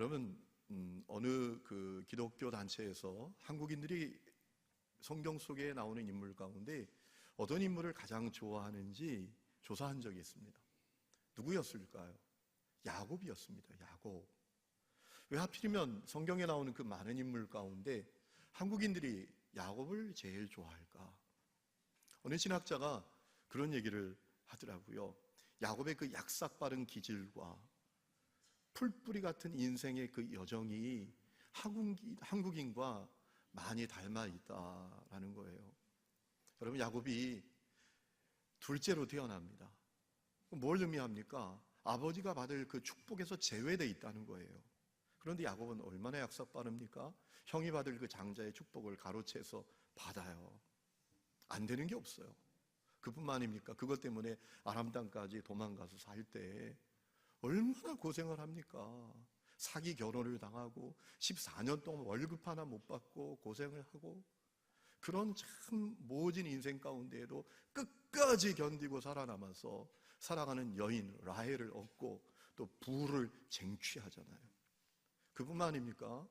여러분, 어느 그 기독교 단체에서 한국인들이 성경 속에 나오는 인물 가운데 어떤 인물을 가장 좋아하는지 조사한 적이 있습니다. 누구였을까요? 야곱이었습니다. 야곱. 왜 하필이면 성경에 나오는 그 많은 인물 가운데 한국인들이 야곱을 제일 좋아할까? 어느 신학자가 그런 얘기를 하더라고요. 야곱의 그 약삭빠른 기질과 풀뿌리 같은 인생의 그 여정이 한국인과 많이 닮아 있다라는 거예요. 여러분, 야곱이 둘째로 태어납니다. 뭘 의미합니까? 아버지가 받을 그 축복에서 제외되어 있다는 거예요. 그런데 야곱은 얼마나 약삭 빠릅니까? 형이 받을 그 장자의 축복을 가로채서 받아요. 안 되는 게 없어요. 그뿐만입니까? 그것 때문에 아람 땅까지 도망가서 살 때 얼마나 고생을 합니까? 사기 결혼을 당하고 14년 동안 월급 하나 못 받고 고생을 하고, 그런 참 모진 인생 가운데에도 끝까지 견디고 살아남아서 살아가는 여인 라헬을 얻고 또 부를 쟁취하잖아요. 그뿐만 아닙니까?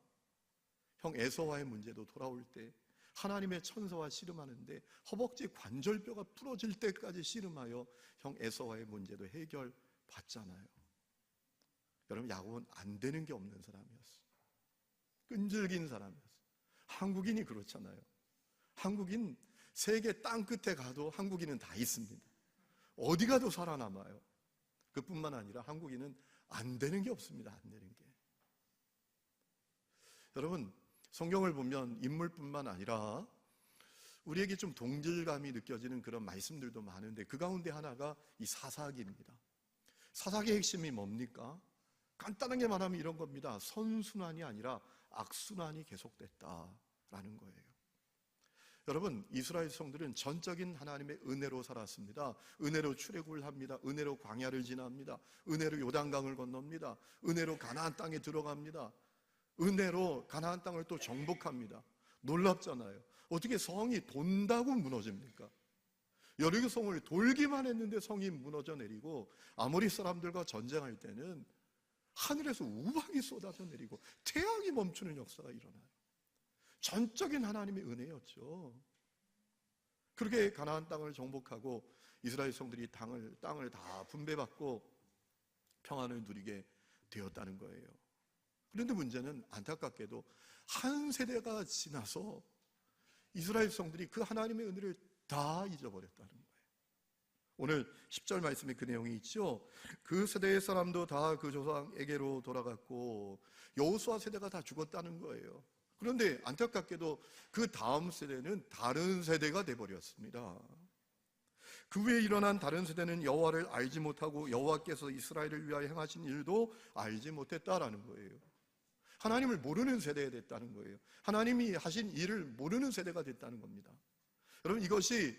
형 에서와의 문제도 돌아올 때 하나님의 천사와 씨름하는데 허벅지 관절뼈가 부러질 때까지 씨름하여 형 에서와의 문제도 해결받잖아요. 여러분, 야곱은 안 되는 게 없는 사람이었어요. 끈질긴 사람이었어요. 한국인이 그렇잖아요. 한국인 세계 땅끝에 가도 한국인은 다 있습니다. 어디 가도 살아남아요. 그뿐만 아니라 한국인은 안 되는 게 없습니다. 안 되는 게. 여러분, 성경을 보면 인물뿐만 아니라 우리에게 좀 동질감이 느껴지는 그런 말씀들도 많은데 그 가운데 하나가 이 사사기입니다. 사사기의 핵심이 뭡니까? 간단하게 말하면 이런 겁니다. 선순환이 아니라 악순환이 계속됐다라는 거예요. 여러분, 이스라엘 성들은 전적인 하나님의 은혜로 살았습니다. 은혜로 출애굽을 합니다. 은혜로 광야를 지납니다. 은혜로 요단강을 건넙니다. 은혜로 가나안 땅에 들어갑니다. 은혜로 가나안 땅을 또 정복합니다. 놀랍잖아요. 어떻게 성이 돈다고 무너집니까? 여리고 성을 돌기만 했는데 성이 무너져 내리고, 아모리 사람들과 전쟁할 때는 하늘에서 우박이 쏟아져 내리고 태양이 멈추는 역사가 일어나요. 전적인 하나님의 은혜였죠. 그렇게 가나안 땅을 정복하고 이스라엘 성들이 땅을 다 분배받고 평안을 누리게 되었다는 거예요. 그런데 문제는 안타깝게도 한 세대가 지나서 이스라엘 성들이 그 하나님의 은혜를 다 잊어버렸다는 거예요. 오늘 10절 말씀에 그 내용이 있죠. 그 세대의 사람도 다 그 조상에게로 돌아갔고 여호수아 세대가 다 죽었다는 거예요. 그런데 안타깝게도 그 다음 세대는 다른 세대가 돼버렸습니다. 그 후에 일어난 다른 세대는 여호와를 알지 못하고 여호와께서 이스라엘을 위하여 행하신 일도 알지 못했다라는 거예요. 하나님을 모르는 세대가 됐다는 거예요. 하나님이 하신 일을 모르는 세대가 됐다는 겁니다. 여러분, 이것이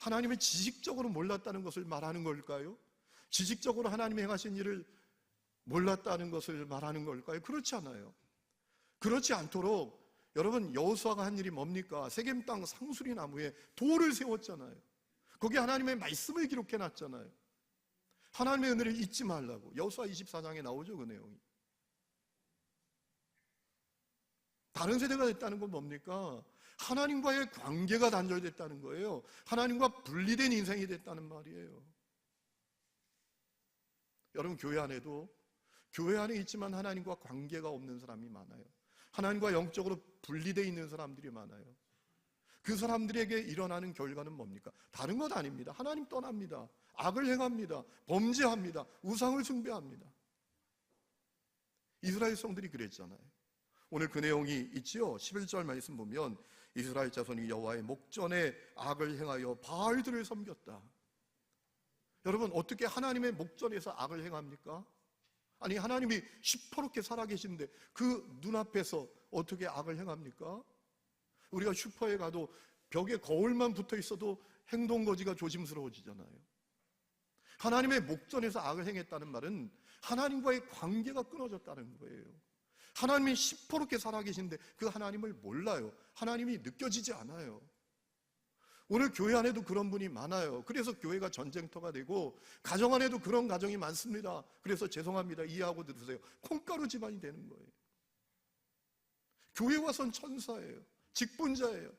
하나님을 지식적으로 몰랐다는 것을 말하는 걸까요? 지식적으로 하나님이 행하신 일을 몰랐다는 것을 말하는 걸까요? 그렇지 않아요. 그렇지 않도록 여러분, 여호수아가 한 일이 뭡니까? 세겜 땅 상수리 나무에 돌을 세웠잖아요. 거기에 하나님의 말씀을 기록해 놨잖아요. 하나님의 은혜를 잊지 말라고. 여호수아 24장에 나오죠, 그 내용이. 다른 세대가 됐다는 건 뭡니까? 하나님과의 관계가 단절됐다는 거예요. 하나님과 분리된 인생이 됐다는 말이에요. 여러분, 교회 안에도 교회 안에 있지만 하나님과 관계가 없는 사람이 많아요. 하나님과 영적으로 분리되어 있는 사람들이 많아요. 그 사람들에게 일어나는 결과는 뭡니까? 다른 것 아닙니다. 하나님 떠납니다. 악을 행합니다. 범죄합니다. 우상을 숭배합니다. 이스라엘 성들이 그랬잖아요. 오늘 그 내용이 있지요. 11절 말씀 보면 이스라엘 자손이 여호와의 목전에 악을 행하여 바알들을 섬겼다. 여러분, 어떻게 하나님의 목전에서 악을 행합니까? 아니, 하나님이 시퍼렇게 살아계신데 그 눈앞에서 어떻게 악을 행합니까? 우리가 슈퍼에 가도 벽에 거울만 붙어 있어도 행동거지가 조심스러워지잖아요. 하나님의 목전에서 악을 행했다는 말은 하나님과의 관계가 끊어졌다는 거예요. 하나님이 시퍼렇게 살아계신데 그 하나님을 몰라요. 하나님이 느껴지지 않아요. 오늘 교회 안에도 그런 분이 많아요. 그래서 교회가 전쟁터가 되고 가정 안에도 그런 가정이 많습니다. 그래서 죄송합니다. 이해하고 들으세요. 콩가루 집안이 되는 거예요. 교회 와선 천사예요. 직분자예요.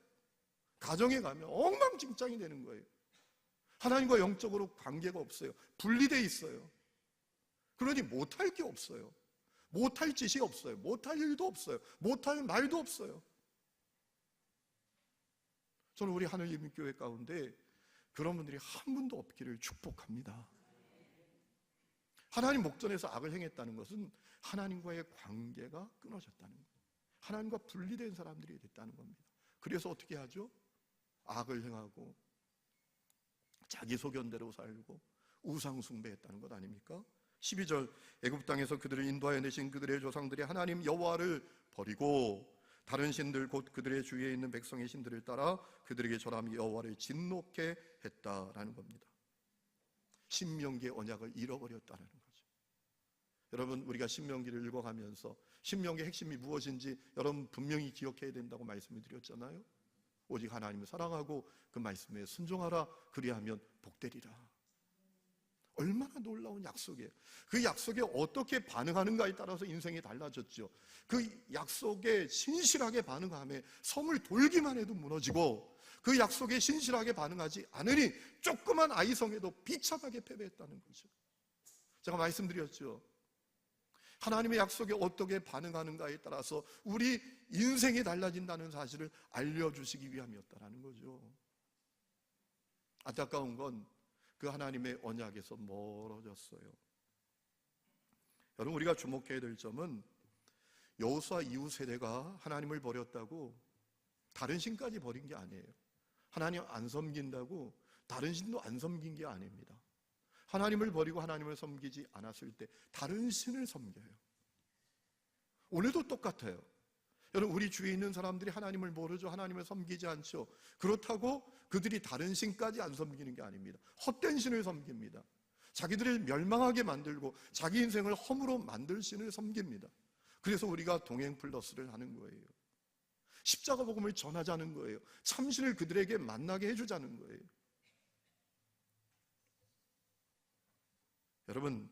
가정에 가면 엉망진창이 되는 거예요. 하나님과 영적으로 관계가 없어요. 분리되어 있어요. 그러니 못할 게 없어요. 못할 짓이 없어요. 못할 일도 없어요. 못할 말도 없어요. 저는 우리 하늘님 교회 가운데 그런 분들이 한 분도 없기를 축복합니다. 하나님 목전에서 악을 행했다는 것은 하나님과의 관계가 끊어졌다는 거예요. 하나님과 분리된 사람들이 됐다는 겁니다. 그래서 어떻게 하죠? 악을 행하고 자기 소견대로 살고 우상 숭배했다는 것 아닙니까? 12절 애굽 땅에서 그들을 인도하여 내신 그들의 조상들이 하나님 여호와를 버리고 다른 신들 곧 그들의 주위에 있는 백성의 신들을 따라 그들에게 절하며 여호와를 진노케 했다라는 겁니다. 신명기의 언약을 잃어버렸다는 거죠. 여러분, 우리가 신명기를 읽어가면서 신명기의 핵심이 무엇인지 여러분 분명히 기억해야 된다고 말씀을 드렸잖아요. 오직 하나님을 사랑하고 그 말씀에 순종하라. 그리하면 복되리라. 얼마나 놀라운 약속이에요. 그 약속에 어떻게 반응하는가에 따라서 인생이 달라졌죠. 그 약속에 신실하게 반응하며 섬을 돌기만 해도 무너지고 그 약속에 신실하게 반응하지 않으니 조그만 아이성에도 비참하게 패배했다는 거죠. 제가 말씀드렸죠. 하나님의 약속에 어떻게 반응하는가에 따라서 우리 인생이 달라진다는 사실을 알려주시기 위함이었다는 거죠. 안타까운 건 그 하나님의 언약에서 멀어졌어요. 여러분, 우리가 주목해야 될 점은 여호수아 이후 세대가 하나님을 버렸다고 다른 신까지 버린 게 아니에요. 하나님 안 섬긴다고 다른 신도 안 섬긴 게 아닙니다. 하나님을 버리고 하나님을 섬기지 않았을 때 다른 신을 섬겨요. 오늘도 똑같아요. 여러분, 우리 주위에 있는 사람들이 하나님을 모르죠. 하나님을 섬기지 않죠. 그렇다고 그들이 다른 신까지 안 섬기는 게 아닙니다. 헛된 신을 섬깁니다. 자기들을 멸망하게 만들고 자기 인생을 허무로 만들 신을 섬깁니다. 그래서 우리가 동행 플러스를 하는 거예요. 십자가 복음을 전하자는 거예요. 참신을 그들에게 만나게 해주자는 거예요. 여러분,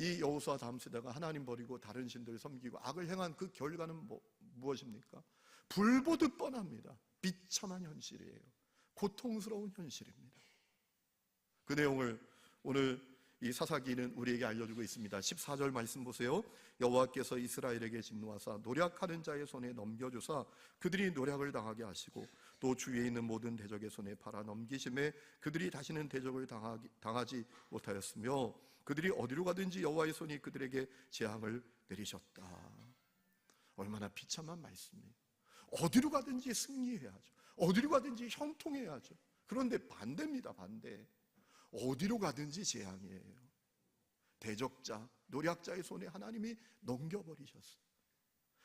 이 여호수아 다음 세대가 하나님 버리고 다른 신들을 섬기고 악을 행한 그 결과는 무엇입니까? 불보듯 뻔합니다. 비참한 현실이에요. 고통스러운 현실입니다. 그 내용을 오늘 이 사사기는 우리에게 알려주고 있습니다. 14절 말씀 보세요. 여호와께서 이스라엘에게 진노하사 노략하는 자의 손에 넘겨주사 그들이 노략을 당하게 하시고 또 주위에 있는 모든 대적의 손에 팔아 넘기심에 그들이 다시는 대적을 당하지 못하였으며 그들이 어디로 가든지 여호와의 손이 그들에게 재앙을 내리셨다. 얼마나 비참한 말씀이에요. 어디로 가든지 승리해야죠. 어디로 가든지 형통해야죠. 그런데 반대입니다. 반대. 어디로 가든지 재앙이에요. 대적자, 노략자의 손에 하나님이 넘겨버리셨어요.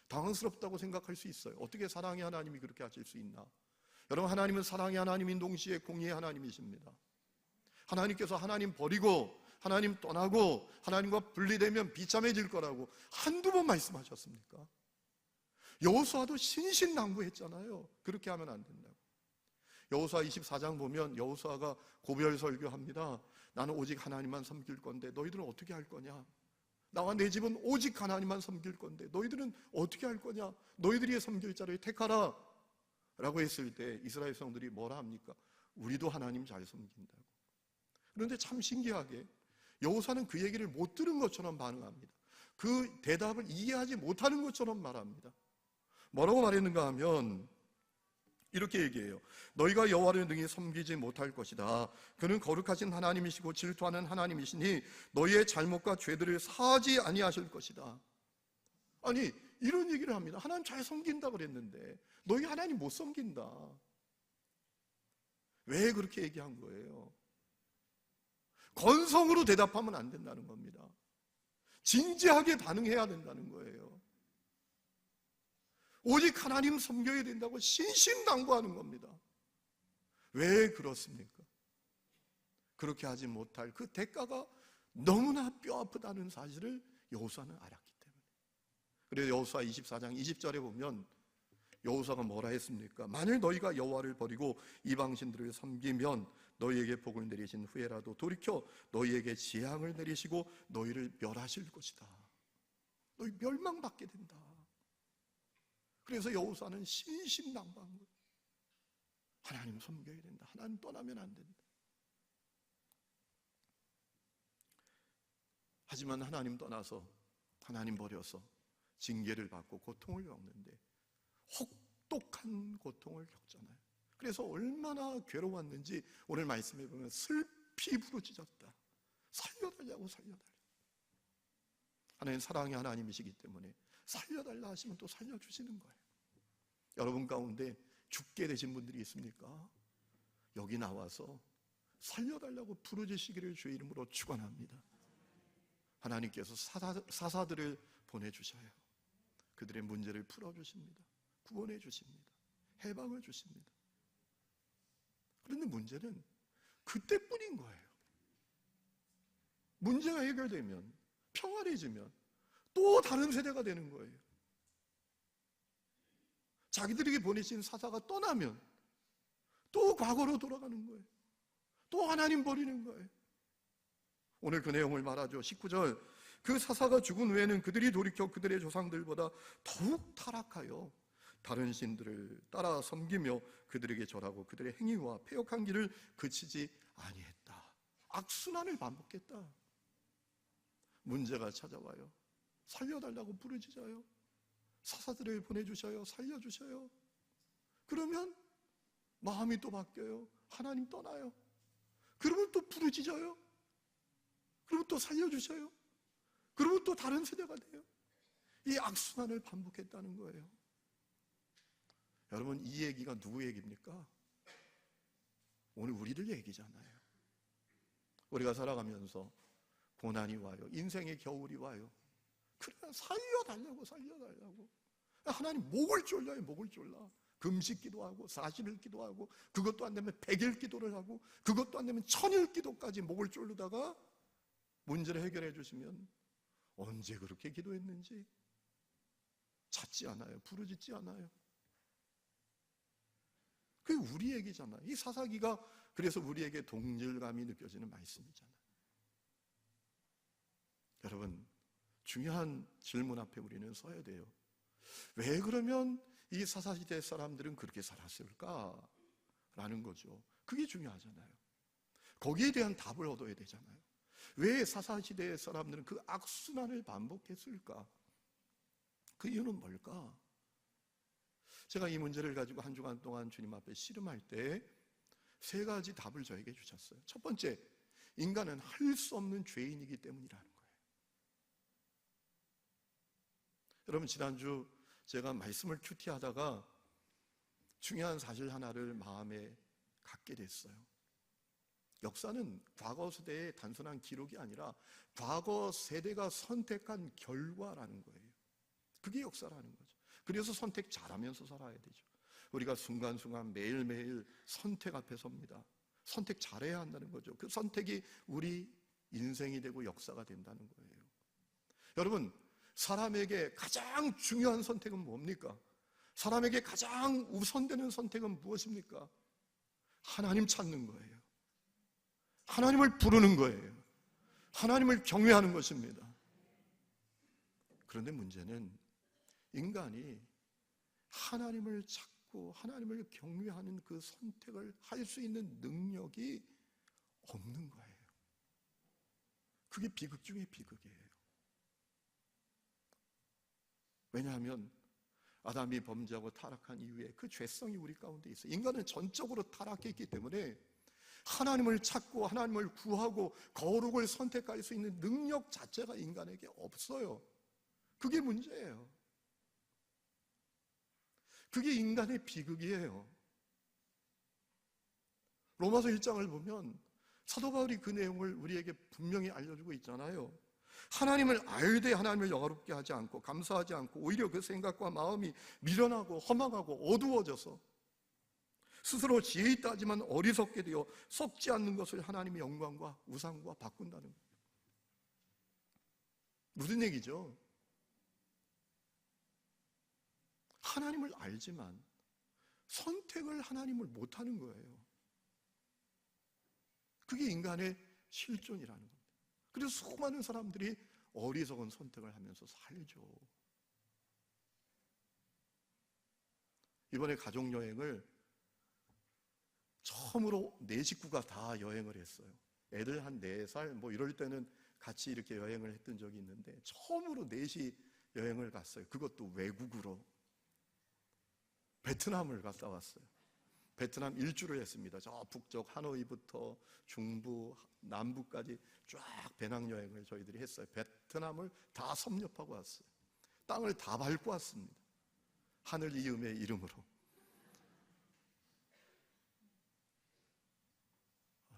당황스럽다고 생각할 수 있어요. 어떻게 사랑의 하나님이 그렇게 하실 수 있나? 여러분, 하나님은 사랑의 하나님인 동시에 공의의 하나님이십니다. 하나님께서 하나님 버리고 하나님 떠나고 하나님과 분리되면 비참해질 거라고 한두 번 말씀하셨습니까? 여호수아도 신신당부했잖아요. 그렇게 하면 안 된다고. 여호수아 24장 보면 여호수아가 고별 설교합니다. 나는 오직 하나님만 섬길 건데 너희들은 어떻게 할 거냐? 나와 내 집은 오직 하나님만 섬길 건데 너희들은 어떻게 할 거냐? 너희들이 섬길 자를 택하라 라고 했을 때 이스라엘 백성들이 뭐라 합니까? 우리도 하나님 잘 섬긴다고. 그런데 참 신기하게 여호수아는 그 얘기를 못 들은 것처럼 반응합니다. 그 대답을 이해하지 못하는 것처럼 말합니다. 뭐라고 말했는가 하면 이렇게 얘기해요. 너희가 여호와를 능히 섬기지 못할 것이다. 그는 거룩하신 하나님이시고 질투하는 하나님이시니 너희의 잘못과 죄들을 사하지 아니하실 것이다. 아니, 이런 얘기를 합니다. 하나님 잘 섬긴다 그랬는데 너희 하나님 못 섬긴다. 왜 그렇게 얘기한 거예요? 건성으로 대답하면 안 된다는 겁니다. 진지하게 반응해야 된다는 거예요. 오직 하나님 섬겨야 된다고 신신당부하는 겁니다. 왜 그렇습니까? 그렇게 하지 못할 그 대가가 너무나 뼈아프다는 사실을 여호수아는 알았기 때문에. 그래서 여호수아 24장 20절에 보면 여호사가 뭐라 했습니까? 만일 너희가 여호와를 버리고 이방신들을 섬기면 너희에게 복을 내리신 후에라도 돌이켜 너희에게 재앙을 내리시고 너희를 멸하실 것이다. 너희 멸망받게 된다. 그래서 여호사는 신신당부한 거예요. 하나님 섬겨야 된다. 하나님 떠나면 안 된다. 하지만 하나님 떠나서, 하나님 버려서 징계를 받고 고통을 겪는데 혹독한 고통을 겪잖아요. 그래서 얼마나 괴로웠는지 오늘 말씀해 보면 슬피 부르짖었다. 살려달라고, 살려달라. 하나님 사랑의 하나님이시기 때문에 살려달라 하시면 또 살려주시는 거예요. 여러분 가운데 죽게 되신 분들이 있습니까? 여기 나와서 살려달라고 부르짖으시기를 주의 이름으로 축원합니다. 하나님께서 사사들을 보내주셔요. 그들의 문제를 풀어주십니다. 구원해 주십니다. 해방을 주십니다. 그런데 문제는 그때뿐인 거예요. 문제가 해결되면, 평안해지면 또 다른 세대가 되는 거예요. 자기들에게 보내신 사사가 떠나면 또 과거로 돌아가는 거예요. 또 하나님 버리는 거예요. 오늘 그 내용을 말하죠. 19절, 그 사사가 죽은 후에는 그들이 돌이켜 그들의 조상들보다 더욱 타락하여 다른 신들을 따라 섬기며 그들에게 절하고 그들의 행위와 패역한 길을 그치지 아니했다. 악순환을 반복했다. 문제가 찾아와요. 살려달라고 부르짖어요. 사사들을 보내주셔요. 살려주셔요. 그러면 마음이 또 바뀌어요. 하나님 떠나요. 그러면 또 부르짖어요. 그러면 또 살려주셔요. 그러면 또 다른 세대가 돼요. 이 악순환을 반복했다는 거예요. 여러분, 이 얘기가 누구 얘기입니까? 오늘 우리들 얘기잖아요. 우리가 살아가면서 고난이 와요. 인생의 겨울이 와요. 그러면 살려달라고, 살려달라고. 하나님 목을 졸라요. 목을 졸라. 금식 기도하고 40일 기도하고 그것도 안 되면 100일 기도를 하고 그것도 안 되면 1000일 기도까지 목을 졸르다가 문제를 해결해 주시면 언제 그렇게 기도했는지 찾지 않아요. 부르짖지 않아요. 그게 우리 얘기잖아요. 이 사사기가 그래서 우리에게 동질감이 느껴지는 말씀이잖아요. 여러분, 중요한 질문 앞에 우리는 서야 돼요. 왜 그러면 이 사사시대 사람들은 그렇게 살았을까? 라는 거죠. 그게 중요하잖아요. 거기에 대한 답을 얻어야 되잖아요. 왜 사사시대의 사람들은 그 악순환을 반복했을까? 그 이유는 뭘까? 제가 이 문제를 가지고 한 주간 동안 주님 앞에 씨름할 때 3가지 답을 저에게 주셨어요. 첫 번째, 인간은 할 수 없는 죄인이기 때문이라는 거예요. 여러분, 지난주 제가 말씀을 큐티하다가 중요한 사실 하나를 마음에 갖게 됐어요. 역사는 과거 세대의 단순한 기록이 아니라 과거 세대가 선택한 결과라는 거예요. 그게 역사라는 거죠. 그래서 선택 잘하면서 살아야 되죠. 우리가 순간순간 매일매일 선택 앞에 섭니다. 선택 잘해야 한다는 거죠. 그 선택이 우리 인생이 되고 역사가 된다는 거예요. 여러분, 사람에게 가장 중요한 선택은 뭡니까? 사람에게 가장 우선되는 선택은 무엇입니까? 하나님 찾는 거예요. 하나님을 부르는 거예요. 하나님을 경외하는 것입니다. 그런데 문제는 인간이 하나님을 찾고 하나님을 경외하는 그 선택을 할 수 있는 능력이 없는 거예요. 그게 비극 중에 비극이에요. 왜냐하면 아담이 범죄하고 타락한 이후에 그 죄성이 우리 가운데 있어요. 인간은 전적으로 타락했기 때문에 하나님을 찾고 하나님을 구하고 거룩을 선택할 수 있는 능력 자체가 인간에게 없어요. 그게 문제예요. 그게 인간의 비극이에요. 로마서 1장을 보면 사도 바울이 그 내용을 우리에게 분명히 알려주고 있잖아요. 하나님을 알되 하나님을 영화롭게 하지 않고 감사하지 않고 오히려 그 생각과 마음이 미련하고 허망하고 어두워져서 스스로 지혜 있다 하지만 어리석게 되어 썩지 않는 것을 하나님의 영광과 우상과 바꾼다는 거예요. 무슨 얘기죠? 하나님을 알지만 선택을 하나님을 못하는 거예요. 그게 인간의 실존이라는 겁니다. 그래서 수많은 사람들이 어리석은 선택을 하면서 살죠. 이번에 가족여행을 처음으로 네 식구가 다 여행을 했어요. 애들 한 4살 뭐 이럴 때는 같이 이렇게 여행을 했던 적이 있는데 처음으로 넷이 여행을 갔어요. 그것도 외국으로. 베트남을 갔다 왔어요. 베트남 일주를 했습니다. 저 북쪽 하노이부터 중부, 남부까지 쫙 배낭여행을 저희들이 했어요. 베트남을 다 섭렵하고 왔어요. 땅을 다 밟고 왔습니다. 하늘 이음의 이름으로.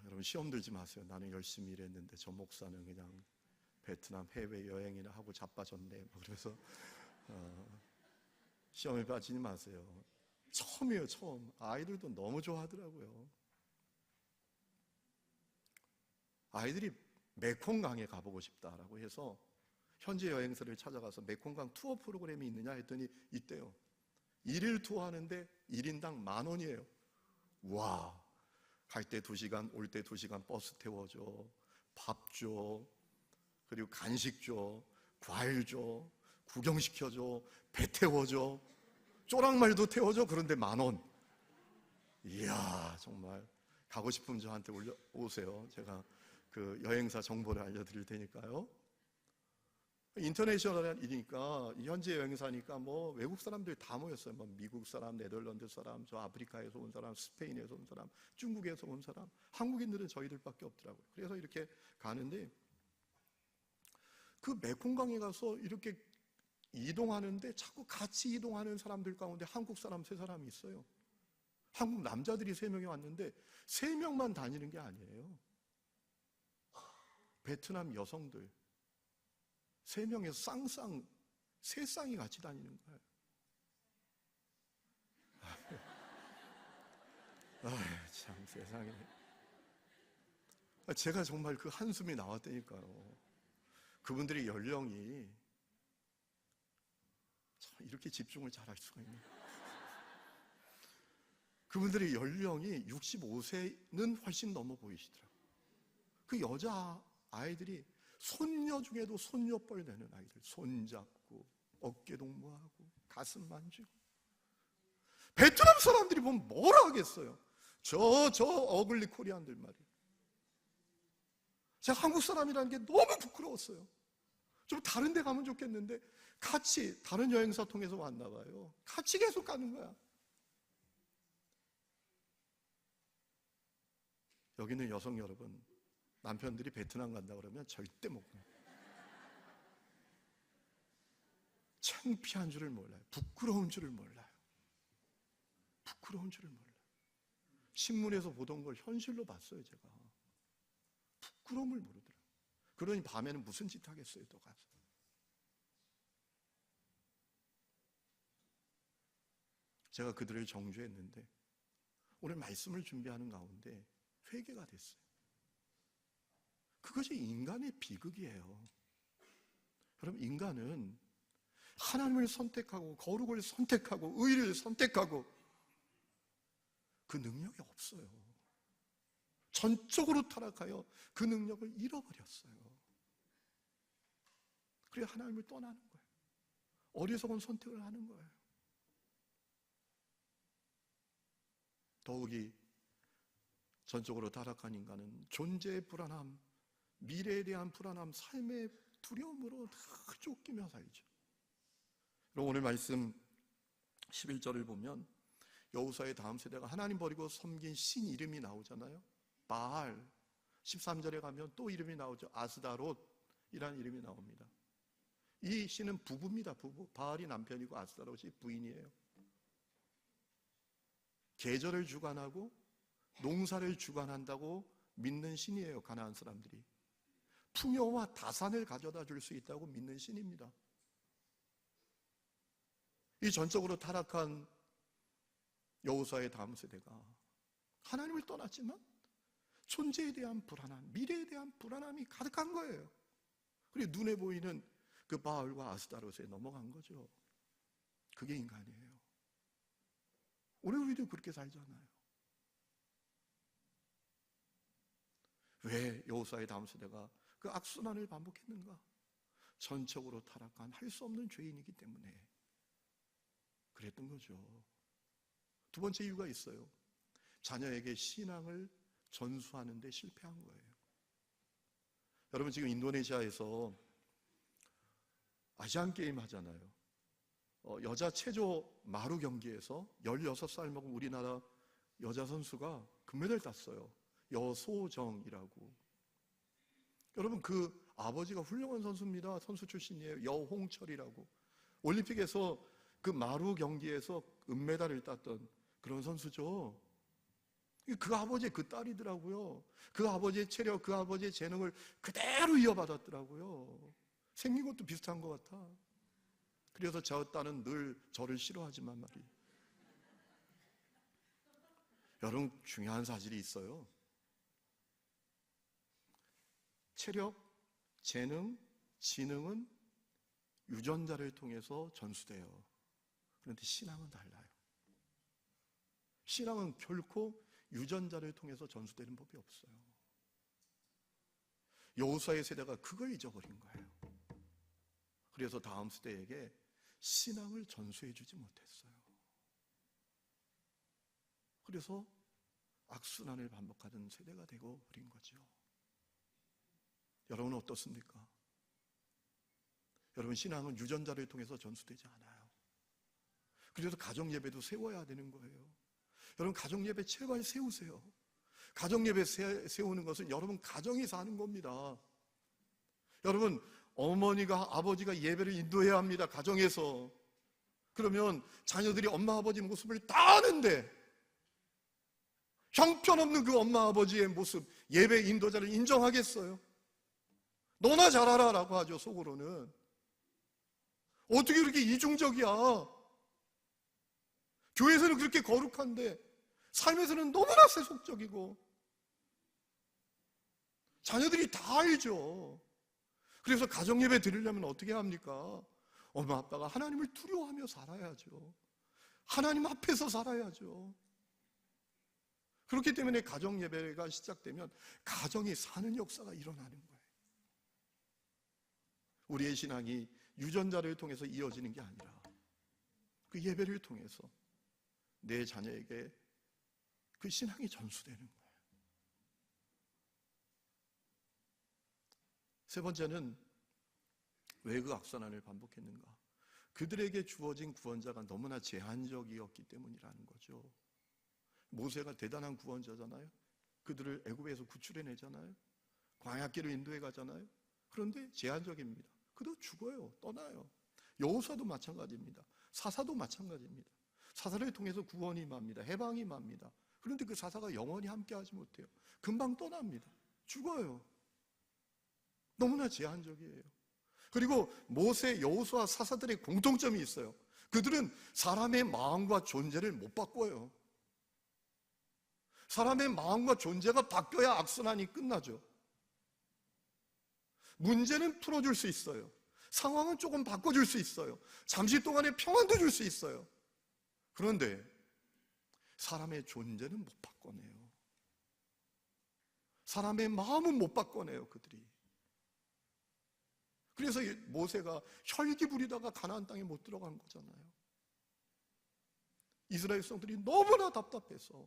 여러분 시험 들지 마세요. 나는 열심히 일했는데 저 목사는 그냥 베트남 해외여행이나 하고 자빠졌네. 그래서 시험에 빠지지 마세요. 처음이에요, 처음. 아이들도 너무 좋아하더라고요. 아이들이 메콩강에 가보고 싶다라고 해서 현지 여행사를 찾아가서 메콩강 투어 프로그램이 있느냐 했더니 있대요. 1일 투어하는데 1인당 10,000원이에요. 와, 갈 때 2시간, 올 때 2시간 버스 태워줘, 밥 줘, 그리고 간식 줘, 과일 줘, 구경시켜줘, 배 태워줘, 쪼랑말도 태워줘. 그런데 10,000원. 이야, 정말 가고 싶으면 저한테 오세요. 제가 그 여행사 정보를 알려드릴 테니까요. 인터내셔널이니까 현지 여행사니까 뭐 외국 사람들이 다 모였어요. 뭐 미국 사람, 네덜란드 사람, 저 아프리카에서 온 사람, 스페인에서 온 사람, 중국에서 온 사람, 한국인들은 저희들밖에 없더라고요. 그래서 이렇게 가는데 그 메콩강에 가서 이렇게 이동하는데 자꾸 같이 이동하는 사람들 가운데 한국 사람 3사람이 있어요. 한국 남자들이 3명이 왔는데 3명만 다니는 게 아니에요. 베트남 여성들 3명에서 쌍쌍 3쌍이 같이 다니는 거예요. 참 세상에. 제가 정말 그 한숨이 나왔다니까요. 그분들의 연령이 참 이렇게 집중을 잘할 수가 있네. 그분들의 연령이 65세는 훨씬 넘어 보이시더라고요. 그 여자 아이들이 손녀 중에도 손녀뻘 되는 아이들, 손잡고 어깨 동무하고 가슴 만지고. 베트남 사람들이 보면 뭐라 하겠어요. 저 어글리 코리안들 말이에요. 제가 한국 사람이라는 게 너무 부끄러웠어요. 좀 다른 데 가면 좋겠는데 같이 다른 여행사 통해서 왔나 봐요. 같이 계속 가는 거야. 여기 있는 여성 여러분, 남편들이 베트남 간다 그러면 절대 못 가요. 창피한 줄을 몰라요. 부끄러운 줄을 몰라요. 부끄러운 줄을 몰라요. 신문에서 보던 걸 현실로 봤어요, 제가. 부끄러움을 모르더라고요. 그러니 밤에는 무슨 짓 하겠어요, 또 가서. 제가 그들을 정죄했는데 오늘 말씀을 준비하는 가운데 회개가 됐어요. 그것이 인간의 비극이에요. 여러분, 인간은 하나님을 선택하고 거룩을 선택하고 의를 선택하고 그 능력이 없어요. 전적으로 타락하여 그 능력을 잃어버렸어요. 그래 하나님을 떠나는 거예요. 어리석은 선택을 하는 거예요. 더욱이 전적으로 타락한 인간은 존재의 불안함, 미래에 대한 불안함, 삶의 두려움으로 다 쫓기며 살죠. 그럼 오늘 말씀 11절을 보면 여호수아의 다음 세대가 하나님 버리고 섬긴 신 이름이 나오잖아요. 바알. 13절에 가면 또 이름이 나오죠. 아스다롯이라는 이름이 나옵니다. 이 신은 부부입니다. 부부. 바알이 남편이고 아스다롯이 부인이에요. 계절을 주관하고 농사를 주관한다고 믿는 신이에요. 가나안 사람들이. 풍요와 다산을 가져다 줄 수 있다고 믿는 신입니다. 이 전적으로 타락한 여호수아의 다음 세대가 하나님을 떠났지만 존재에 대한 불안함, 미래에 대한 불안함이 가득한 거예요. 그리고 눈에 보이는 그 바알과 아스타롯에 넘어간 거죠. 그게 인간이에요. 오늘 우리도 그렇게 살잖아요. 왜 여호수아의 다음 세대가 그 악순환을 반복했는가? 전적으로 타락한 할 수 없는 죄인이기 때문에 그랬던 거죠. 두 번째 이유가 있어요. 자녀에게 신앙을 전수하는 데 실패한 거예요. 여러분, 지금 인도네시아에서 아시안게임 하잖아요. 여자 체조 마루 경기에서 16살 먹은 우리나라 여자 선수가 금메달 땄어요. 여소정이라고. 여러분, 그 아버지가 훌륭한 선수입니다. 선수 출신이에요. 여홍철이라고. 올림픽에서 그 마루 경기에서 은메달을 땄던 그런 선수죠. 그 아버지의 그 딸이더라고요. 그 아버지의 체력, 그 아버지의 재능을 그대로 이어받았더라고요. 생긴 것도 비슷한 것 같아. 그래서 저 딸은 늘 저를 싫어하지만 말이에요. 여러분, 중요한 사실이 있어요. 체력, 재능, 지능은 유전자를 통해서 전수돼요. 그런데 신앙은 달라요. 신앙은 결코 유전자를 통해서 전수되는 법이 없어요. 여호수아의 세대가 그걸 잊어버린 거예요. 그래서 다음 세대에게 신앙을 전수해 주지 못했어요. 그래서 악순환을 반복하던 세대가 되고 버린 거죠. 여러분은 어떻습니까? 여러분, 신앙은 유전자를 통해서 전수되지 않아요. 그래서 가정예배도 세워야 되는 거예요. 여러분, 가정예배 제발 세우세요. 가정예배 세우는 것은 여러분 가정이 사는 겁니다. 여러분, 어머니가 아버지가 예배를 인도해야 합니다. 가정에서. 그러면 자녀들이 엄마 아버지 모습을 다 아는데 형편없는 그 엄마 아버지의 모습, 예배 인도자를 인정하겠어요? 너나 잘하라 라고 하죠. 속으로는. 어떻게 그렇게 이중적이야? 교회에서는 그렇게 거룩한데 삶에서는 너무나 세속적이고. 자녀들이 다 알죠. 그래서 가정예배 드리려면 어떻게 합니까? 엄마 아빠가 하나님을 두려워하며 살아야죠. 하나님 앞에서 살아야죠. 그렇기 때문에 가정예배가 시작되면 가정이 사는 역사가 일어나는 거예요. 우리의 신앙이 유전자를 통해서 이어지는 게 아니라 그 예배를 통해서 내 자녀에게 그 신앙이 전수되는 거예요. 세 번째는 왜 그 악순환을 반복했는가? 그들에게 주어진 구원자가 너무나 제한적이었기 때문이라는 거죠. 모세가 대단한 구원자잖아요. 그들을 애굽에서 구출해내잖아요. 광야길을 인도해 가잖아요. 그런데 제한적입니다. 그도 죽어요. 떠나요. 여호수아도 마찬가지입니다. 사사도 마찬가지입니다. 사사를 통해서 구원이 임합니다. 해방이 임합니다. 그런데 그 사사가 영원히 함께하지 못해요. 금방 떠납니다. 죽어요. 너무나 제한적이에요. 그리고 모세, 여호수아, 사사들의 공통점이 있어요. 그들은 사람의 마음과 존재를 못 바꿔요. 사람의 마음과 존재가 바뀌어야 악순환이 끝나죠. 문제는 풀어줄 수 있어요. 상황은 조금 바꿔줄 수 있어요. 잠시 동안의 평안도 줄 수 있어요. 그런데 사람의 존재는 못 바꿔내요. 사람의 마음은 못 바꿔내요, 그들이. 그래서 모세가 혈기 부리다가 가나안 땅에 못 들어간 거잖아요. 이스라엘 백성들이 너무나 답답해서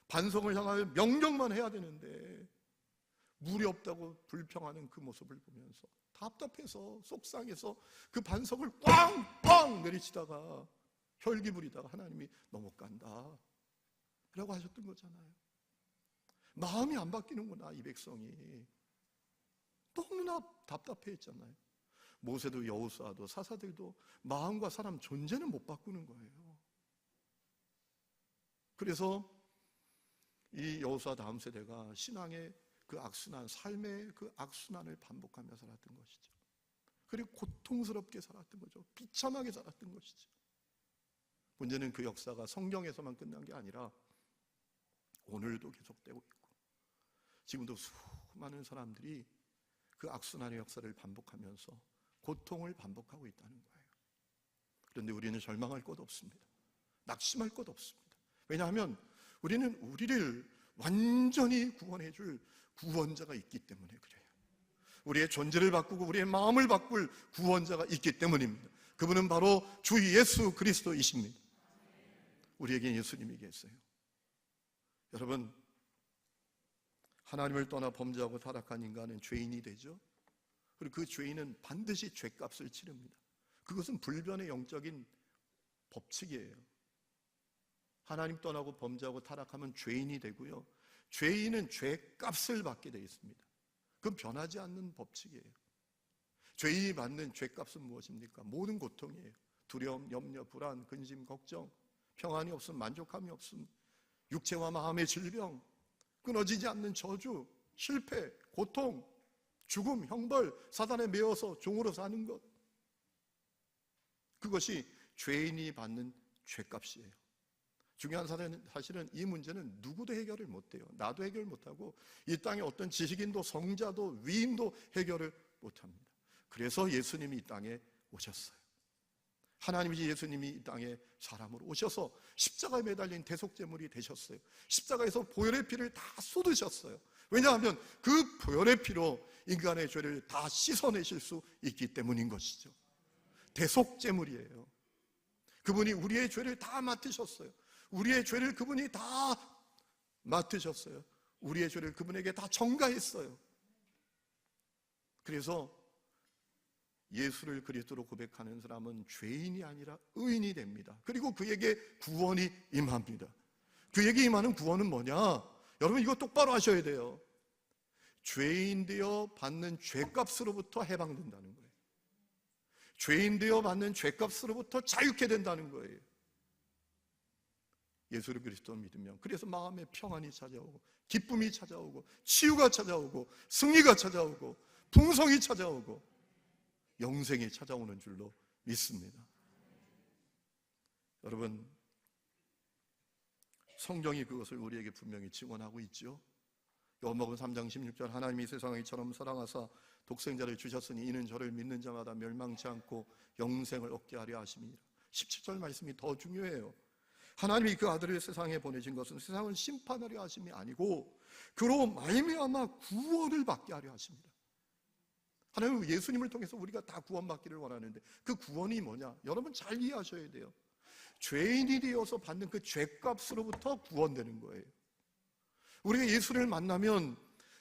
반성을 향하여 명령만 해야 되는데 물이 없다고 불평하는 그 모습을 보면서 답답해서 속상해서 그 반석을 꽝꽝 내리치다가 혈기 부리다가 하나님이 너 못 간다 라고 하셨던 거잖아요. 마음이 안 바뀌는구나, 이 백성이. 너무나 답답해했잖아요. 모세도 여호수아도 사사들도 마음과 사람 존재는 못 바꾸는 거예요. 그래서 이 여호수아 다음 세대가 신앙의 그 악순환, 삶의 그 악순환을 반복하며 살았던 것이죠. 그리고 고통스럽게 살았던 거죠. 비참하게 살았던 것이죠. 문제는 그 역사가 성경에서만 끝난 게 아니라 오늘도 계속되고 있고 지금도 수많은 사람들이 그 악순환의 역사를 반복하면서 고통을 반복하고 있다는 거예요. 그런데 우리는 절망할 것 없습니다. 낙심할 것 없습니다. 왜냐하면 우리는 우리를 완전히 구원해 줄 구원자가 있기 때문에 그래요. 우리의 존재를 바꾸고 우리의 마음을 바꿀 구원자가 있기 때문입니다. 그분은 바로 주 예수 그리스도이십니다. 우리에게 예수님이 계세요. 여러분, 하나님을 떠나 범죄하고 타락한 인간은 죄인이 되죠. 그리고 그 죄인은 반드시 죄값을 치릅니다. 그것은 불변의 영적인 법칙이에요. 하나님 떠나고 범죄하고 타락하면 죄인이 되고요, 죄인은 죄값을 받게 되어 있습니다. 그건 변하지 않는 법칙이에요. 죄인이 받는 죄값은 무엇입니까? 모든 고통이에요. 두려움, 염려, 불안, 근심, 걱정, 평안이 없음, 만족함이 없음, 육체와 마음의 질병, 끊어지지 않는 저주, 실패, 고통, 죽음, 형벌, 사단에 매여서 종으로 사는 것, 그것이 죄인이 받는 죄값이에요. 중요한 사실은 이 문제는 누구도 해결을 못해요. 나도 해결 못하고 이 땅에 어떤 지식인도 성자도 위인도 해결을 못합니다. 그래서 예수님이 이 땅에 오셨어요. 하나님이지 예수님이 이 땅에 사람으로 오셔서 십자가에 매달린 대속제물이 되셨어요. 십자가에서 보혈의 피를 다 쏟으셨어요. 왜냐하면 그 보혈의 피로 인간의 죄를 다 씻어내실 수 있기 때문인 것이죠. 대속제물이에요. 그분이 우리의 죄를 다 맡으셨어요. 우리의 죄를 그분이 다 맡으셨어요. 우리의 죄를 그분에게 다 전가했어요. 그래서 예수를 그리스도로 고백하는 사람은 죄인이 아니라 의인이 됩니다. 그리고 그에게 구원이 임합니다. 그에게 임하는 구원은 뭐냐? 여러분, 이거 똑바로 하셔야 돼요. 죄인 되어 받는 죄값으로부터 해방된다는 거예요. 죄인 되어 받는 죄값으로부터 자유케 된다는 거예요. 예수를 그리스도를 믿으면 그래서 마음에 평안이 찾아오고 기쁨이 찾아오고 치유가 찾아오고 승리가 찾아오고 풍성이 찾아오고 영생이 찾아오는 줄로 믿습니다. 여러분, 성경이 그것을 우리에게 분명히 증언하고 있죠. 요한복음 3장 16절, 하나님이 세상을 이처럼 사랑하사 독생자를 주셨으니 이는 저를 믿는 자마다 멸망치 않고 영생을 얻게 하려 하심이니라. 17절 말씀이 더 중요해요. 하나님이 그 아들을 세상에 보내신 것은 세상을 심판하려 하심이 아니고 그로 말미암아 구원을 받게 하려 하십니다. 하나님은 예수님을 통해서 우리가 다 구원받기를 원하는데 그 구원이 뭐냐? 여러분 잘 이해하셔야 돼요. 죄인이 되어서 받는 그 죄값으로부터 구원되는 거예요. 우리가 예수를 만나면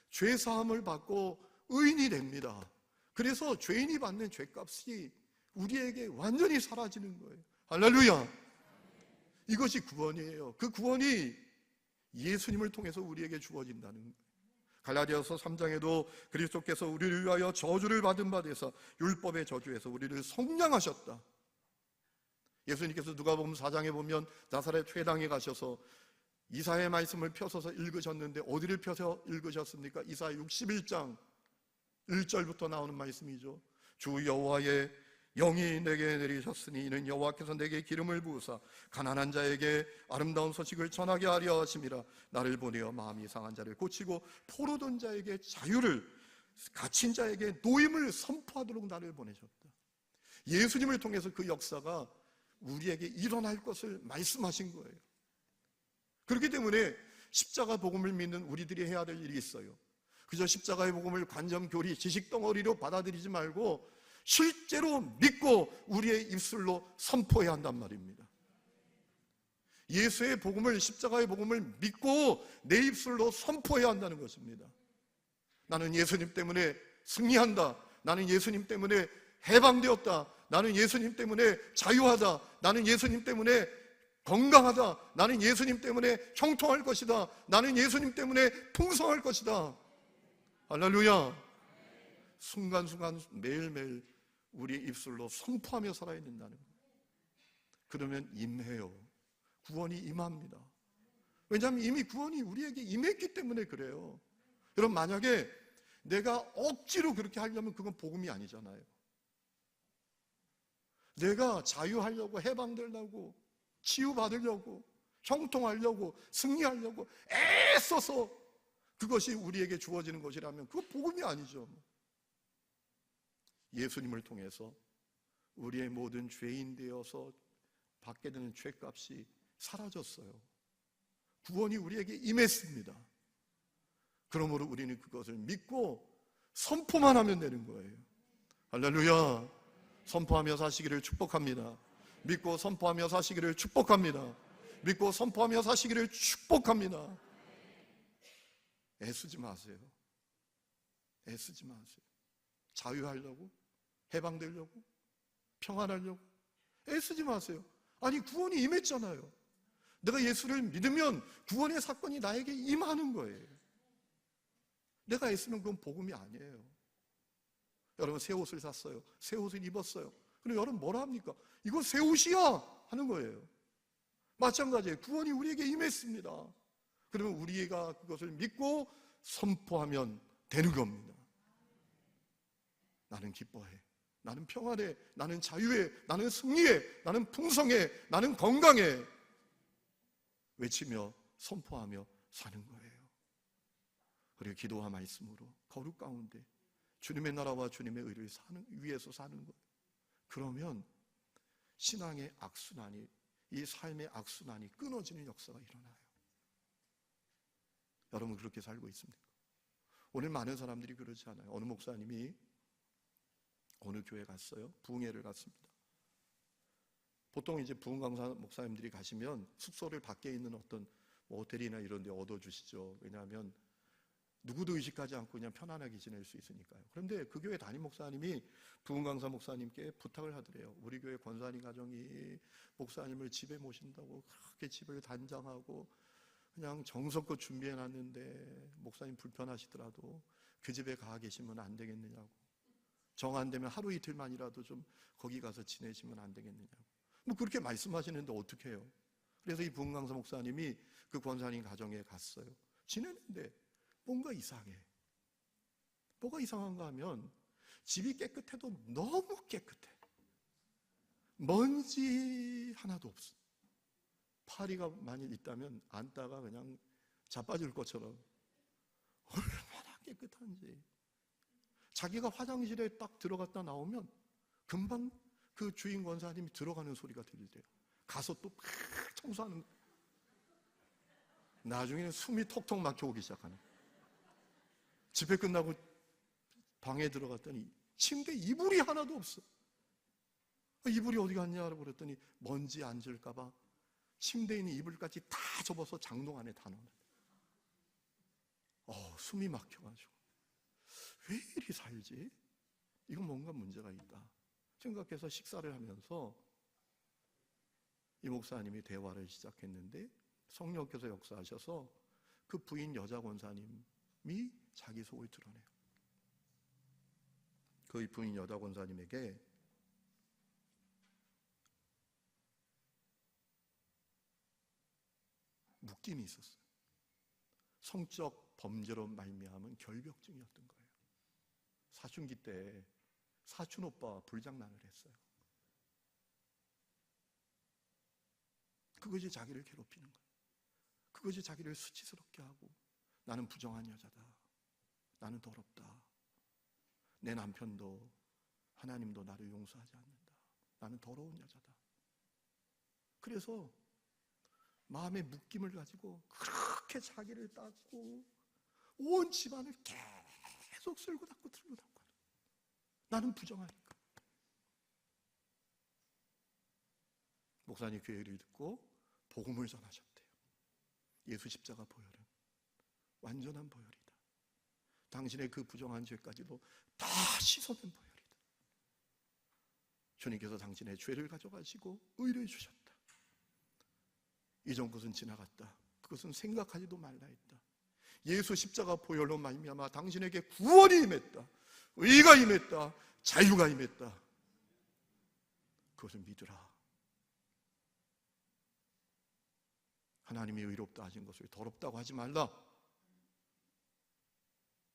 죄사함을 받고 의인이 됩니다. 그래서 죄인이 받는 죄값이 우리에게 완전히 사라지는 거예요. 할렐루야! 이것이 구원이에요. 그 구원이 예수님을 통해서 우리에게 주어진다는 거예요. 갈라디아서 3장에도 그리스도께서 우리를 위하여 저주를 받은 바 되사 율법의 저주에서 우리를 속량하셨다. 예수님께서 누가복음 4장에 보면 나사렛 회당에 가셔서 이사야의 말씀을 펴서서 읽으셨는데 어디를 펴서 읽으셨습니까? 이사야 61장 1절부터 나오는 말씀이죠. 주 여호와의 영이 내게 내리셨으니 이는 여호와께서 내게 기름을 부으사 가난한 자에게 아름다운 소식을 전하게 하려 하심이라. 나를 보내어 마음이 상한 자를 고치고 포로된 자에게 자유를, 갇힌 자에게 노임을 선포하도록 나를 보내셨다. 예수님을 통해서 그 역사가 우리에게 일어날 것을 말씀하신 거예요. 그렇기 때문에 십자가 복음을 믿는 우리들이 해야 될 일이 있어요. 그저 십자가의 복음을 관점교리, 지식덩어리로 받아들이지 말고 실제로 믿고 우리의 입술로 선포해야 한단 말입니다. 예수의 복음을, 십자가의 복음을 믿고 내 입술로 선포해야 한다는 것입니다. 나는 예수님 때문에 승리한다. 나는 예수님 때문에 해방되었다. 나는 예수님 때문에 자유하다. 나는 예수님 때문에 건강하다. 나는 예수님 때문에 형통할 것이다. 나는 예수님 때문에 풍성할 것이다. 할렐루야. 순간순간 매일매일 우리의 입술로 선포하며 살아야 된다는 거예요. 그러면 임해요. 구원이 임합니다. 왜냐하면 이미 구원이 우리에게 임했기 때문에 그래요. 여러분, 만약에 내가 억지로 그렇게 하려면 그건 복음이 아니잖아요. 내가 자유하려고, 해방되려고, 치유받으려고, 형통하려고, 승리하려고 애써서 그것이 우리에게 주어지는 것이라면 그건 복음이 아니죠. 예수님을 통해서 우리의 모든 죄인 되어서 받게 되는 죄값이 사라졌어요. 구원이 우리에게 임했습니다. 그러므로 우리는 그것을 믿고 선포만 하면 되는 거예요. 할렐루야. 선포하며 사시기를 축복합니다. 믿고 선포하며 사시기를 축복합니다. 믿고 선포하며 사시기를 축복합니다. 애쓰지 마세요. 애쓰지 마세요. 자유하려고, 해방되려고, 평안하려고 애쓰지 마세요. 아니, 구원이 임했잖아요. 내가 예수를 믿으면 구원의 사건이 나에게 임하는 거예요. 내가 애쓰면 그건 복음이 아니에요. 여러분, 새 옷을 샀어요. 새 옷을 입었어요. 그럼 여러분 뭐라 합니까? 이거 새 옷이야 하는 거예요. 마찬가지예요. 구원이 우리에게 임했습니다. 그러면 우리가 그것을 믿고 선포하면 되는 겁니다. 나는 기뻐해, 나는 평안해, 나는 자유해, 나는 승리해, 나는 풍성해, 나는 건강해 외치며 선포하며 사는 거예요. 그리고 기도와 말씀으로 거룩 가운데 주님의 나라와 주님의 의를 위해서 사는 거예요. 그러면 신앙의 악순환이, 이 삶의 악순환이 끊어지는 역사가 일어나요. 여러분 그렇게 살고 있습니까? 오늘 많은 사람들이 그러지 않아요. 어느 목사님이 어느 교회 갔어요. 부흥회를 갔습니다. 보통 이제 부흥 강사 목사님들이 가시면 숙소를 밖에 있는 어떤 호텔이나 이런 데 얻어주시죠. 왜냐하면 누구도 의식하지 않고 그냥 편안하게 지낼 수 있으니까요. 그런데 그 교회 담임 목사님이 부흥 강사 목사님께 부탁을 하더래요. 우리 교회 권사님 가정이 목사님을 집에 모신다고 그렇게 집을 단장하고 그냥 정성껏 준비해놨는데 목사님 불편하시더라도 그 집에 가 계시면 안 되겠느냐고, 정 안 되면 하루 이틀만이라도 좀 거기 가서 지내시면 안 되겠느냐고 뭐 그렇게 말씀하시는데 어떻게 해요? 그래서 이 부흥 강사 목사님이 그 권사님 가정에 갔어요. 지내는데 뭔가 이상해. 뭐가 이상한가 하면 집이 깨끗해도 너무 깨끗해. 먼지 하나도 없어. 파리가 만일 있다면 앉다가 그냥 자빠질 것처럼 얼마나 깨끗한지. 자기가 화장실에 딱 들어갔다 나오면 금방 그 주인 권사님이 들어가는 소리가 들리대요. 가서 또 막 청소하는 거예요. 나중에는 숨이 턱턱 막혀오기 시작하는 거예요. 집회 끝나고 방에 들어갔더니 침대에 이불이 하나도 없어. 이불이 어디 갔냐고 그랬더니 먼지 앉을까봐 침대에 있는 이불까지 다 접어서 장롱 안에 다 넣어놨어요. 숨이 막혀가지고 왜 이리 살지? 이건 뭔가 문제가 있다 생각해서 식사를 하면서 이 목사님이 대화를 시작했는데 성령께서 역사하셔서 그 부인 여자 권사님이 자기 속을 드러내요. 그 부인 여자 권사님에게 묶임이 있었어요. 성적 범죄로 말미암은 결벽증이었던 거예요. 사춘기 때 사촌 오빠 불장난을 했어요. 그것이 자기를 괴롭히는 거예요. 그것이 자기를 수치스럽게 하고 나는 부정한 여자다. 나는 더럽다. 내 남편도 하나님도 나를 용서하지 않는다. 나는 더러운 여자다. 그래서 마음의 묶임을 가지고 그렇게 자기를 닦고 온 집안을 계속 쓸고 닦고 들고 닦고 나는 부정하니까. 목사님 교회를 듣고 복음을 전하셨대요. 예수 십자가 보혈은 완전한 보혈이다. 당신의 그 부정한 죄까지도 다 씻어낸 보혈이다. 주님께서 당신의 죄를 가져가시고 의를 주셨다. 이전 것은 지나갔다. 그것은 생각하지도 말라 했다. 예수 십자가 보혈로 말미암아 당신에게 구원이 임했다. 의가 임했다. 자유가 임했다. 그것을 믿으라. 하나님이 의롭다 하신 것을 더럽다고 하지 말라.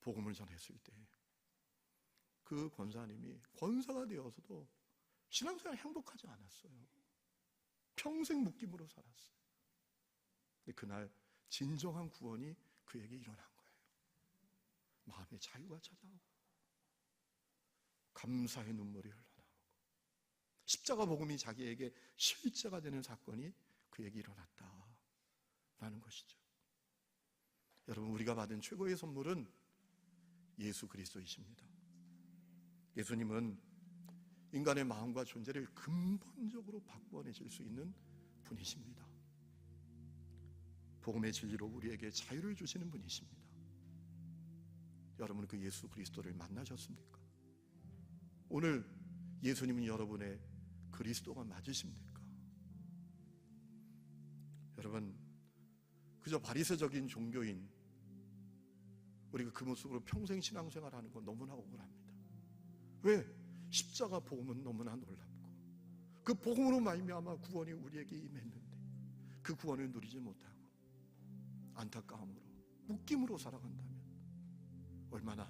복음을 전했을 때 그 권사님이 권사가 되어서도 신앙생활 행복하지 않았어요. 평생 묶임으로 살았어요. 근데 그날 진정한 구원이 그에게 일어난 거예요. 마음의 자유가 찾아오고 감사의 눈물이 흘러나오고 십자가 복음이 자기에게 실제가 되는 사건이 그에게 일어났다라는 것이죠. 여러분, 우리가 받은 최고의 선물은 예수 그리스도이십니다. 예수님은 인간의 마음과 존재를 근본적으로 바꿔내실 수 있는 분이십니다. 복음의 진리로 우리에게 자유를 주시는 분이십니다. 여러분, 그 예수 그리스도를 만나셨습니까? 오늘 예수님은 여러분의 그리스도가 맞으십니까? 여러분, 그저 바리새적인 종교인 우리가 그 모습으로 평생 신앙생활하는 건 너무나 억울합니다. 왜? 십자가 복음은 너무나 놀랍고 그 복음으로 말미암아 구원이 우리에게 임했는데 그 구원을 누리지 못하고 안타까움으로 묶임으로 살아간다면 얼마나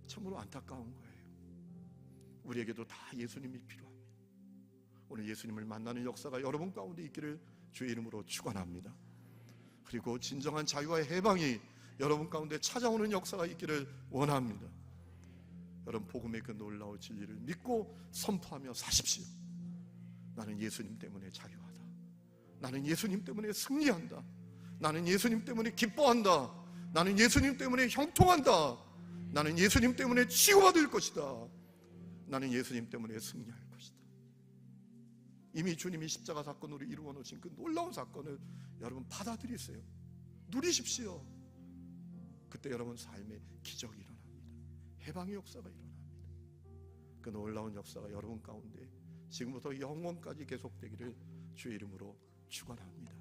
참으로 안타까운 거예요. 우리에게도 다 예수님이 필요합니다. 오늘 예수님을 만나는 역사가 여러분 가운데 있기를 주의 이름으로 축원합니다. 그리고 진정한 자유와 해방이 여러분 가운데 찾아오는 역사가 있기를 원합니다. 여러분, 복음의 그 놀라운 진리를 믿고 선포하며 사십시오. 나는 예수님 때문에 자유하다. 나는 예수님 때문에 승리한다. 나는 예수님 때문에 기뻐한다. 나는 예수님 때문에 형통한다. 나는 예수님 때문에 치유받을 것이다. 나는 예수님 때문에 승리할 것이다. 이미 주님이 십자가 사건으로 이루어 놓으신 그 놀라운 사건을 여러분 받아들이세요. 누리십시오. 그때 여러분 삶에 기적이 일어납니다. 해방의 역사가 일어납니다. 그 놀라운 역사가 여러분 가운데 지금부터 영원까지 계속되기를 주의 이름으로 축원합니다.